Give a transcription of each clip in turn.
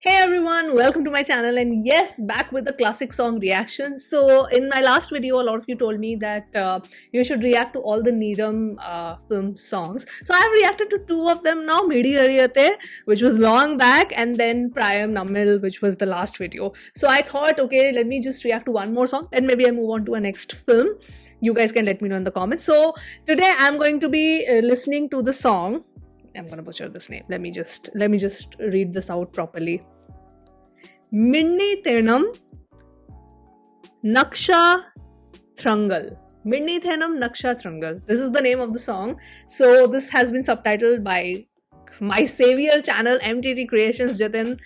Hey everyone, welcome to my channel, and yes, back with the classic song reaction. So in my last video, a lot of you told me that you should react to all the Neeram film songs. So I've reacted to two of them now, Medi Ariyate, which was long back, and then Prayam Nammil, which was the last video. So I thought, okay, let me just react to one more song, then maybe I move on to a next film. You guys can let me know in the comments. So today I'm going to be listening to the song. I'm gonna butcher this name. Let me just read this out properly. Minni Thenam Naksha Thrangal. Minni Thenam Naksha Thrangal. This is the name of the song. So this has been subtitled by my savior channel, MTT Creations. Jatin,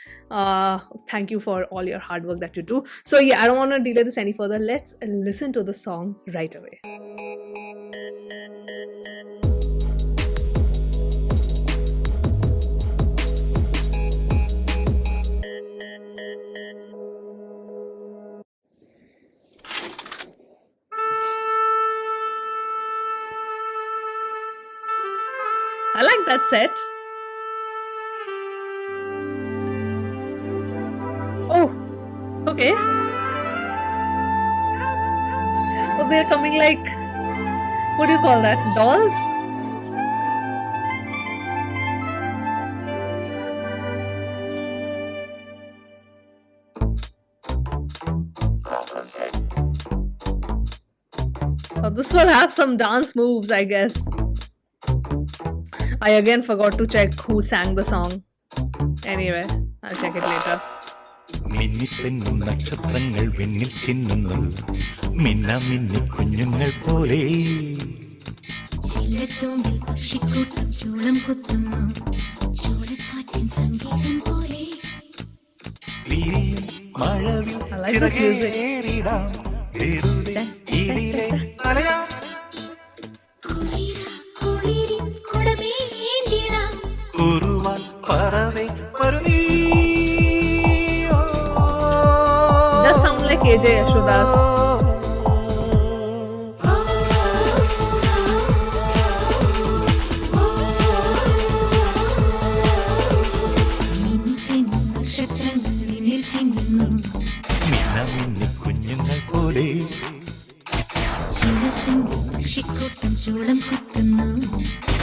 thank you for all your hard work that you do. So yeah, I don't want to delay this any further. Let's listen to the song right away. I like that set. Oh, okay. Oh, they're coming like, what do you call that? Dolls? Oh, this will have some dance moves, I guess. I again forgot to check who sang the song. Anyway, I'll check it later. മിന്നിത്തെന്നും നക്ഷത്രങ്ങൾ വെണ്ണിൽ ചിന്നുന്നു മിന്ന മിന്നി കുഞ്ഞുങ്ങൾ പോലെ ചില്ലത്തോമ്പിൽ പക്ഷിക്കൂട്ടം ചൂളം കുത്തുന്നു ചൂളക്കാറ്റിൻ സംഗീതം പോലെ മഴവിൽ ചിറകേറിടാം വെറുതെ ഇതിലെ അലയാം കുറുവാൻ പറവേ വരുന്നീ. Does sound like AJ Yashodas. മിന്ന കുഞ്ഞുങ്ങൾ പോലെ ചൂളം കുത്തുന്നു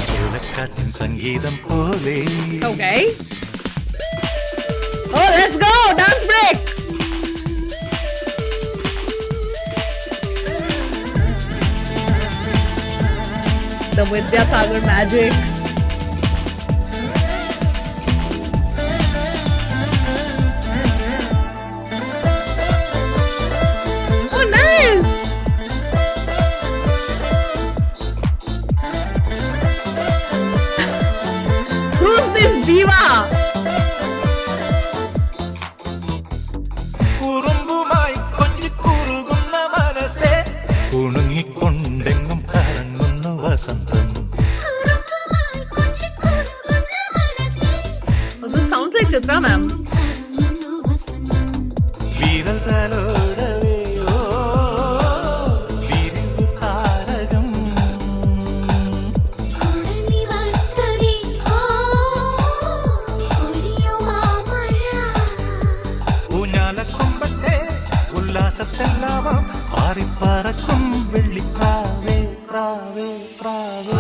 ചൂളക്കാറ്റിൻ സംഗീതം പോലെ. Okay. Oh, let's go! Dance break! The Vidyasagar magic. Oh, nice! Who's this diva? കുറുമ്പുമായി കൊഞ്ചിക്കുറുകുന്ന മനസ്സേ കുണുങ്ങിക്കൊണ്ടെങ്ങും കറങ്ങുന്നു വസന്തം. Oh, this sounds like Chitra ma'am. വിരൽ തലോടവേ ഓ വിരിഞ്ഞു താരകം ഊഞ്ഞാലക്കൊമ്പത്തെ ഉല്ലാസത്തെല്ലാമാം മാറിപ്പറക്കും വെള്ളിപ്രാവേ പ്രാവേ പ്രാവേ.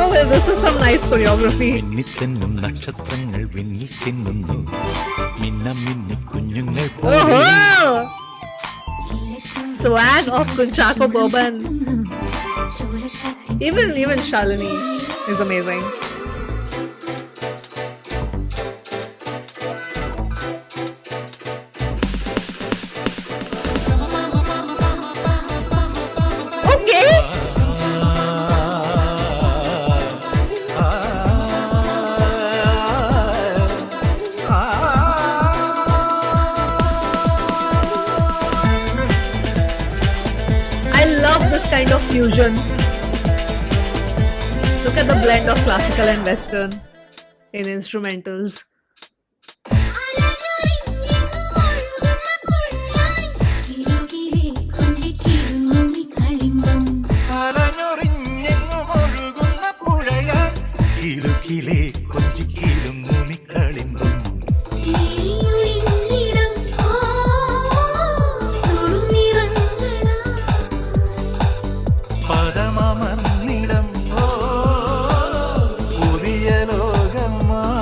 Oh, well, this is some nice choreography. മിന്നിത്തെന്നും നക്ഷത്രങ്ങൾ വിണ്ണിൽ ചിന്നുന്നു മിന്ന മിന്നി കുഞ്ഞുങ്ങൾ പോലെ. Oh, swag of Kunchako Boban. Even Shalini is amazing. Okay. I love this kind of fusion. Look at the blend of classical and western in instrumentals. അലഞ്ഞൊറിഞ്ഞെങ്ങും ഒഴുകുന്ന പുഴയായി കിലുകിലേ കൊഞ്ചിക്കീലും മുമിക്കളിമ്പും പദമമർന്നിടം പുതിയ ലോകമായി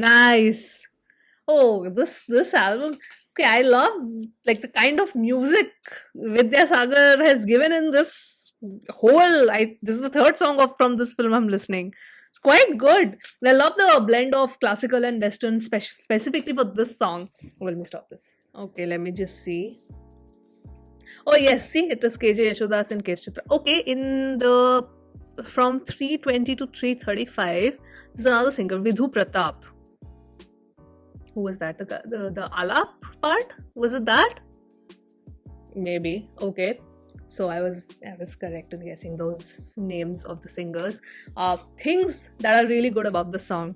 Nice. Oh, this album. Okay, I love like the kind of music Vidya Sagar has given in this whole. This is the third song from this film I'm listening. It's quite good. I love the blend of classical and western, specifically for this song. Oh, let me stop this. Okay, let me just see. Oh yes, see, it is KJ Yashodas and K. Chitra. Okay, in the from 320 to 335, there's another singer, Vidhu Pratap. Who was that? The Alap part? Was it that? Maybe. Okay. So I was correct in guessing those names of the singers. Things that are really good about the song.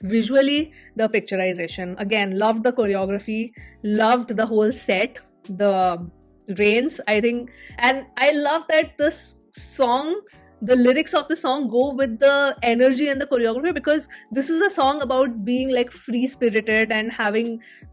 Visually, the picturization. Again, loved the choreography. Loved the whole set. The rains, I think. And I love that this song, the lyrics of the song go with the energy and the choreography, because this is a song about being like free spirited and having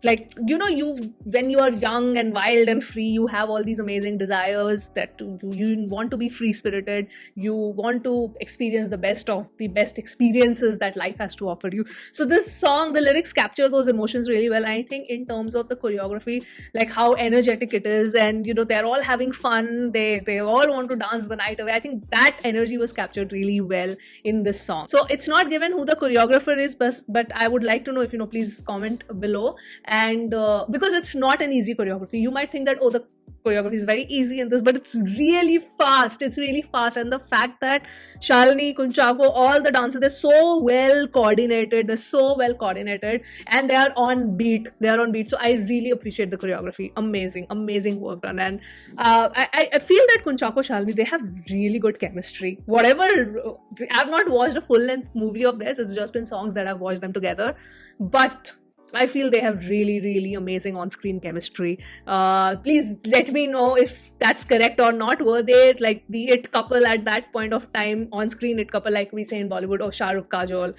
like, you know, you when you are young and wild and free, you have all these amazing desires that you want to be free spirited, you want to experience the best of the best experiences that life has to offer you. So this song, the lyrics capture those emotions really well. I think in terms of the choreography, like how energetic it is, and you know, they're all having fun, they all want to dance the night away. I think that energy was captured really well in this song. So it's not given who the choreographer is, but I would like to know, if you know, please comment below. And because it's not an easy choreography, you might think that, oh, the choreography is very easy in this, but it's really fast. And the fact that Shalini, Kunchako, all the dancers, they're so well coordinated, and they are on beat. So I really appreciate the choreography. Amazing work done. And I feel that Kunchako, Shalini, they have really good chemistry. Whatever, I've not watched a full length movie of theirs, it's just in songs that I've watched them together, but I feel they have really amazing on-screen chemistry. Please let me know if that's correct or not. Were they like the it couple at that point of time, on-screen it couple like we say in Bollywood, or Shah Rukh, Kajol?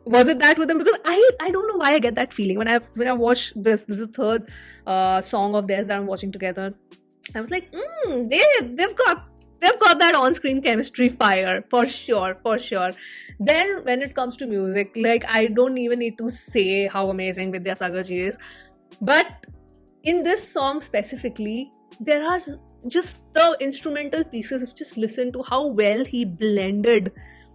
Was it that with them? Because I don't know why I get that feeling when I watch this. This is the third song of theirs that I'm watching together. I was like, they've got that on-screen chemistry fire, for sure. Then when it comes to music, like I don't even need to say how amazing Vidya Sagar ji is. But in this song specifically, there are just the instrumental pieces. If you just listen to how well he blended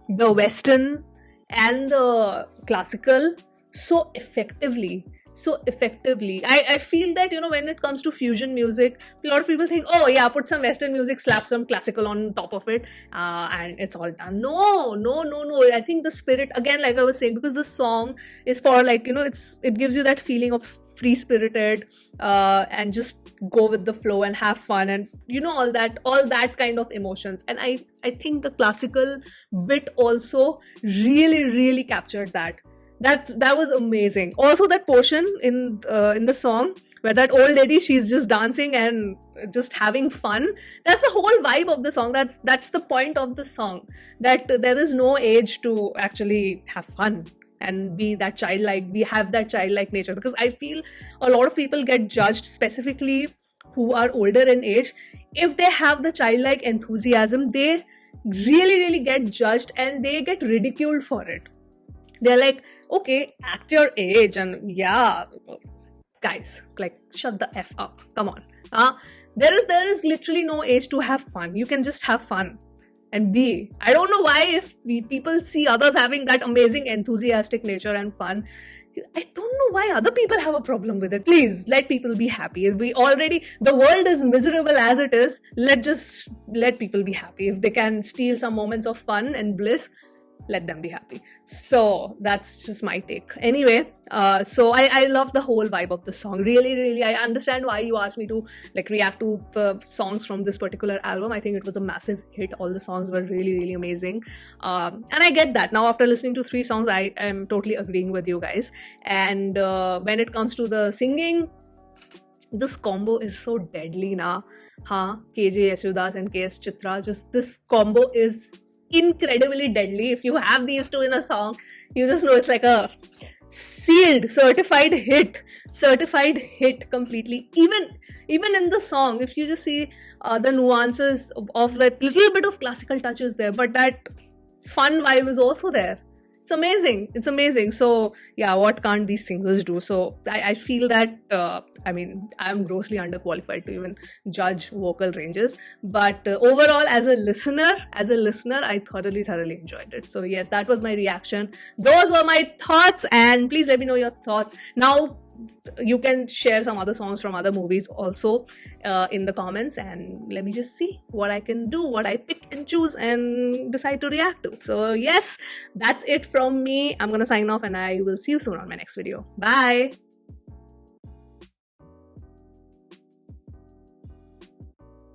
the Western and the classical so effectively. I feel that, you know, when it comes to fusion music, a lot of people think, oh yeah, put some Western music, slap some classical on top of it, and it's all done. No. I think the spirit, again, like I was saying, because this song is for, like, you know, it gives you that feeling of free spirited, and just go with the flow and have fun, and you know, all that kind of emotions. And I think the classical bit also really captured that. That was amazing. Also, that portion in the song where that old lady, she's just dancing and just having fun. That's the whole vibe of the song. That's the point of the song. That there is no age to actually have fun and be that childlike. We have that childlike nature, because I feel a lot of people get judged, specifically who are older in age. If they have the childlike enthusiasm, they really get judged and they get ridiculed for it. They're like, okay, act your age, and yeah, guys, like, shut the F up. Come on. There is literally no age to have fun. You can just have fun and be. I don't know why, if people see others having that amazing enthusiastic nature and fun, I don't know why other people have a problem with it. Please, let people be happy. The world is miserable as it is. Let people be happy. If they can steal some moments of fun and bliss, let them be happy. So that's just my take. Anyway, so I love the whole vibe of the song. Really, really, I understand why you asked me to like react to the songs from this particular album. I think it was a massive hit. All the songs were really, really amazing. And I get that. Now, after listening to 3 songs, I am totally agreeing with you guys. And when it comes to the singing, this combo is so deadly now. KJ Yasudas and KS Chitra, just this combo is incredibly deadly. If you have these two in a song, you just know it's like a sealed certified hit completely. Even in the song, if you just see the nuances of that little bit of classical touches there, but that fun vibe is also there. It's amazing. So yeah, what can't these singers do? So I feel that I'm grossly underqualified to even judge vocal ranges, but overall as a listener I thoroughly enjoyed it. So yes, that was my reaction. Those were my thoughts, and please let me know your thoughts. Now you can share some other songs from other movies also in the comments, and let me just see what I can do, what I pick and choose and decide to react to. So yes, that's it from me. I'm gonna sign off, and I will see you soon on my next video. Bye.